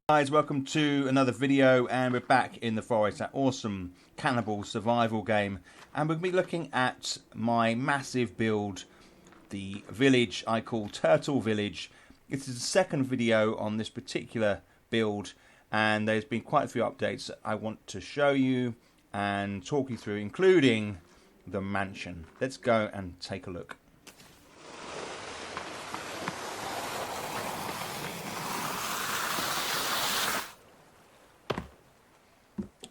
Guys, welcome to another video, and we're back in the forest, that awesome cannibal survival game, and we'll be looking at my massive build, the village I call Turtle Village. This is the second video on this particular build, and there's been quite a few updates that I want to show you and talk you through, including the mansion. Let's go and take a look.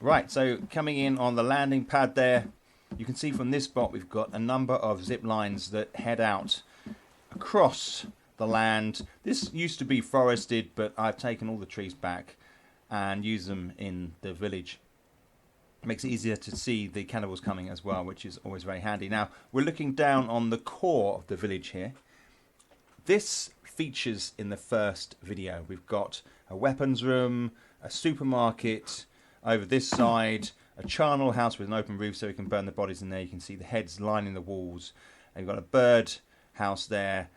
Right, so coming in on the landing pad there, you can see from this spot we've got a number of zip lines that head out across the land. This used to be forested, but I've taken all the trees back and used them in the village. It makes it easier to see the cannibals coming as well, which is always very handy. Now, we're looking down on the core of the village here. This features in the first video. We've got a weapons room, a supermarket. Over this side, a charnel house with an open roof so we can burn the bodies in there. You can see the heads lining the walls. And you've got a bird house there,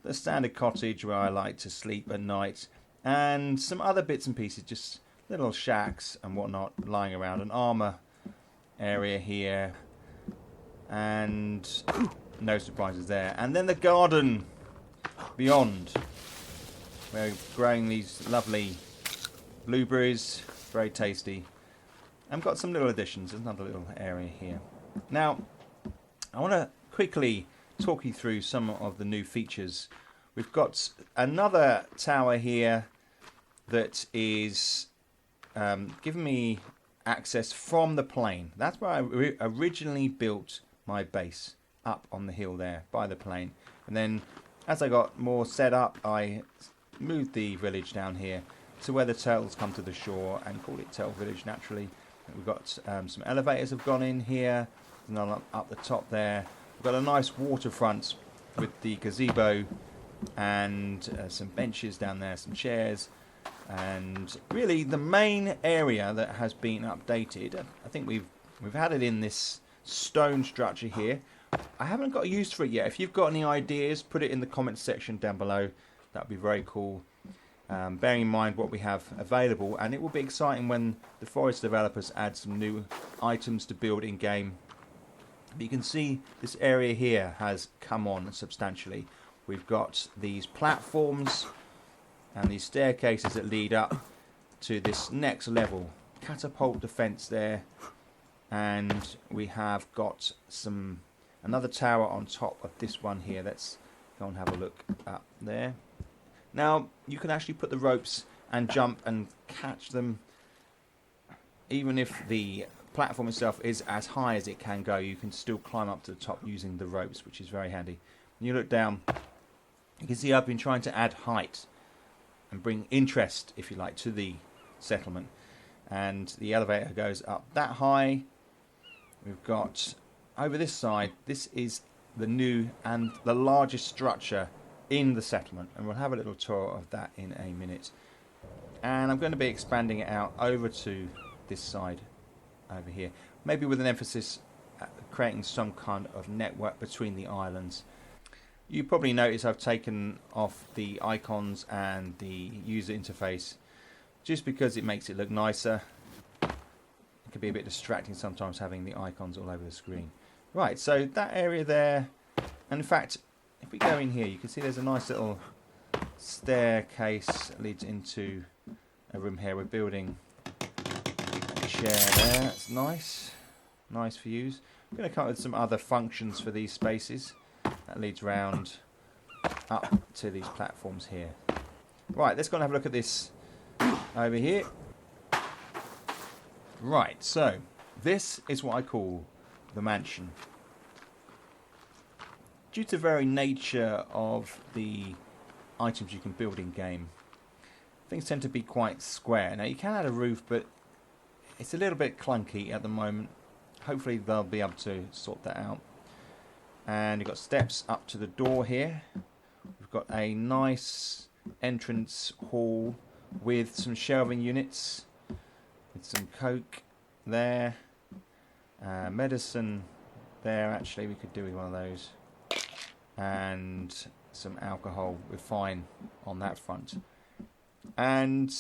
a standard cottage where I like to sleep at night, and some other bits and pieces, just little shacks and whatnot lying around. An armour area here, and no surprises there. And then the garden beyond. We're growing these lovely blueberries. Very tasty. I've got some little additions. There's another little area here. Now, I want to quickly talk you through some of the new features. We've got another tower here that is giving me access from the plain. That's where I originally built my base, up on the hill there by the plain. And then as I got more set up, I moved the village down here to where the turtles come to the shore, and called it Turtle Village naturally. We've got some elevators have gone in here, and then up the top there. We've got a nice waterfront with the gazebo and some benches down there, some chairs, and really the main area that has been updated. I think we've had it in this stone structure here. I haven't got a use for it yet. If you've got any ideas, put it in the comments section down below. That'd be very cool. Bearing in mind what we have available, and it will be exciting when the forest developers add some new items to build in game. But you can see this area here has come on substantially. We've got these platforms and these staircases that lead up to this next level. Catapult defense there, and we have got another tower on top of this one here. Let's go and have a look up there. Now, you can actually put the ropes and jump and catch them. Even if the platform itself is as high as it can go, you can still climb up to the top using the ropes, which is very handy. When you look down, you can see I've been trying to add height and bring interest, if you like, to the settlement. And the elevator goes up that high. We've got over this side, this is the new and the largest structure in the settlement, and we'll have a little tour of that in a minute. And I'm going to be expanding it out over to this side over here, maybe with an emphasis at creating some kind of network between the islands. You probably notice I've taken off the icons and the user interface just because it makes it look nicer. It can be a bit distracting sometimes having the icons all over the screen. Right, so that area there, and in fact, if we go in here, you can see there's a nice little staircase that leads into a room here. We're building a chair there. That's nice. Nice for use. I'm going to come up with some other functions for these spaces. That leads round up to these platforms here. Right, let's go and have a look at this over here. Right, so this is what I call the mansion. Due to the very nature of the items you can build in game, things tend to be quite square. Now you can add a roof, but it's a little bit clunky at the moment. Hopefully they'll be able to sort that out. And you've got steps up to the door here. We've got a nice entrance hall with some shelving units, with some coke there, medicine there. Actually, we could do with one of those. And some alcohol. We're fine on that front. And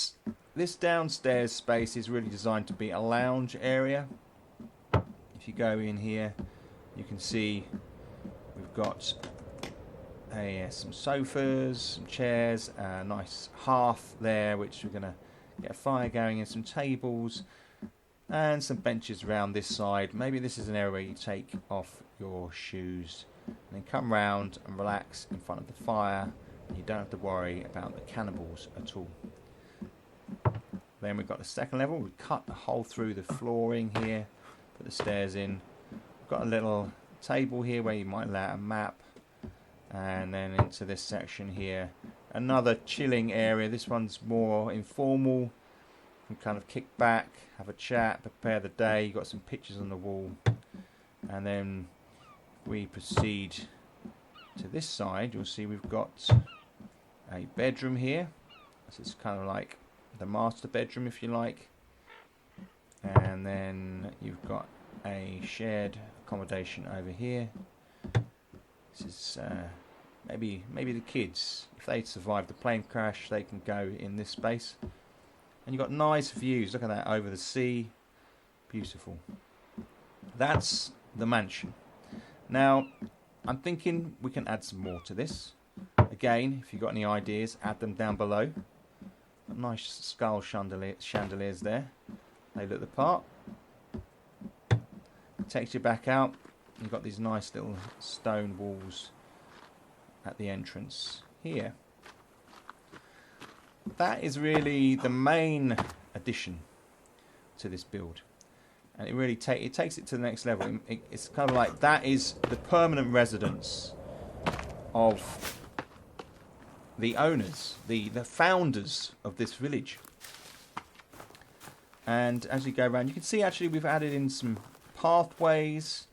this downstairs space is really designed to be a lounge area. If you go in here, you can see we've got some sofas, some chairs, a nice hearth there, which we're going to get a fire going, and some tables and some benches around this side. Maybe this is an area where you take off your shoes and then come round and relax in front of the fire. You don't have to worry about the cannibals at all. Then we've got the second level. We cut a hole through the flooring here, put the stairs in. We've got a little table here where you might lay out a map. And then into this section here, another chilling area. This one's more informal. You can kind of kick back, have a chat, prepare the day. You've got some pictures on the wall. And then we proceed to this side. You'll see we've got a bedroom here. This is kind of like the master bedroom, if you like. And then you've got a shared accommodation over here. This is maybe the kids, if they survive the plane crash, they can go in this space. And you've got nice views. Look at that, over the sea. Beautiful. That's the mansion. Now, I'm thinking we can add some more to this. Again, if you've got any ideas, add them down below. Nice skull chandeliers there. They look the part. Takes you back out. You've got these nice little stone walls at the entrance here. That is really the main addition to this build, and it really takes it to the next level. It's kind of like that is the permanent residence of the owners, the founders of this village. And as you go around, you can see actually we've added in some pathways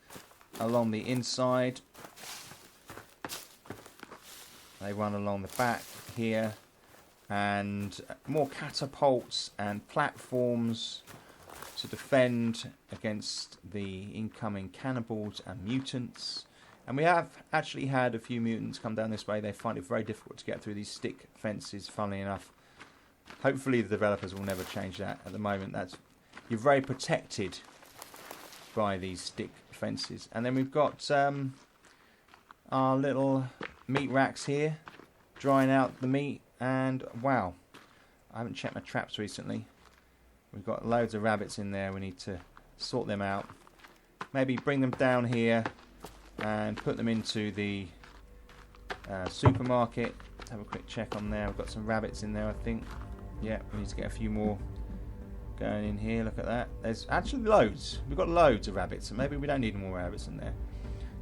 along the inside. They run along the back here, and more catapults and platforms to defend against the incoming cannibals and mutants. And we have actually had a few mutants come down this way. They find it very difficult to get through these stick fences, funnily enough. Hopefully the developers will never change that. At the moment, you're very protected by these stick fences. And then we've got our little meat racks here, drying out the meat. And wow, I haven't checked my traps recently. We've got loads of rabbits in there. We need to sort them out. Maybe bring them down here and put them into the supermarket. Have a quick check on there. We've got some rabbits in there, I think. Yeah, we need to get a few more going in here. Look at that. There's actually loads. We've got loads of rabbits, so maybe we don't need more rabbits in there.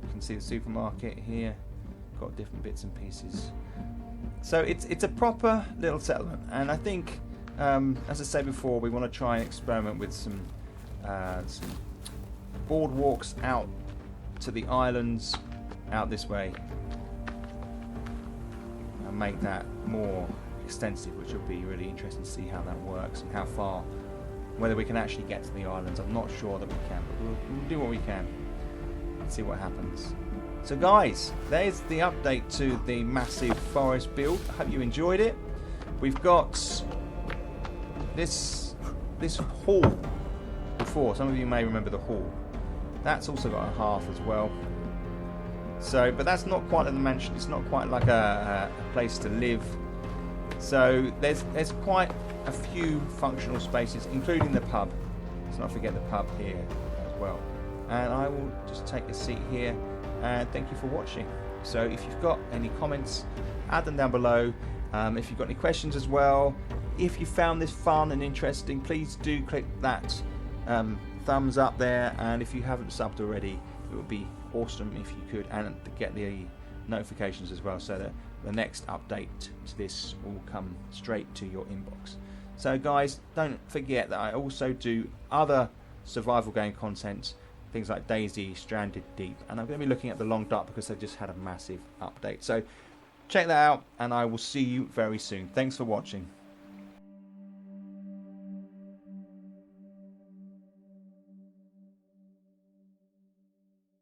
You can see the supermarket here. Got different bits and pieces. So it's a proper little settlement, and I think, as I said before, we want to try and experiment with some boardwalks out to the islands out this way and make that more extensive, which will be really interesting to see how that works and how far, whether we can actually get to the islands. I'm not sure that we can, but we'll do what we can and see what happens. So guys, there's the update to the massive forest build. I hope you enjoyed it. We've got this hall before. Some of you may remember the hall. That's also got a hearth as well. So, but that's not quite a mansion. It's not quite like a place to live. So there's quite a few functional spaces, including the pub. Let's not forget the pub here as well. And I will just take a seat here. And thank you for watching. So if you've got any comments, add them down below. If you've got any questions as well, if you found this fun and interesting, please do click that thumbs up there. And if you haven't subbed already, it would be awesome if you could, and get the notifications as well, so that the next update to this will come straight to your inbox. So guys, don't forget that I also do other survival game content, things like DayZ, Stranded Deep, and I'm going to be looking at the Long Dark because they've just had a massive update. So check that out, and I will see you very soon. Thanks for watching.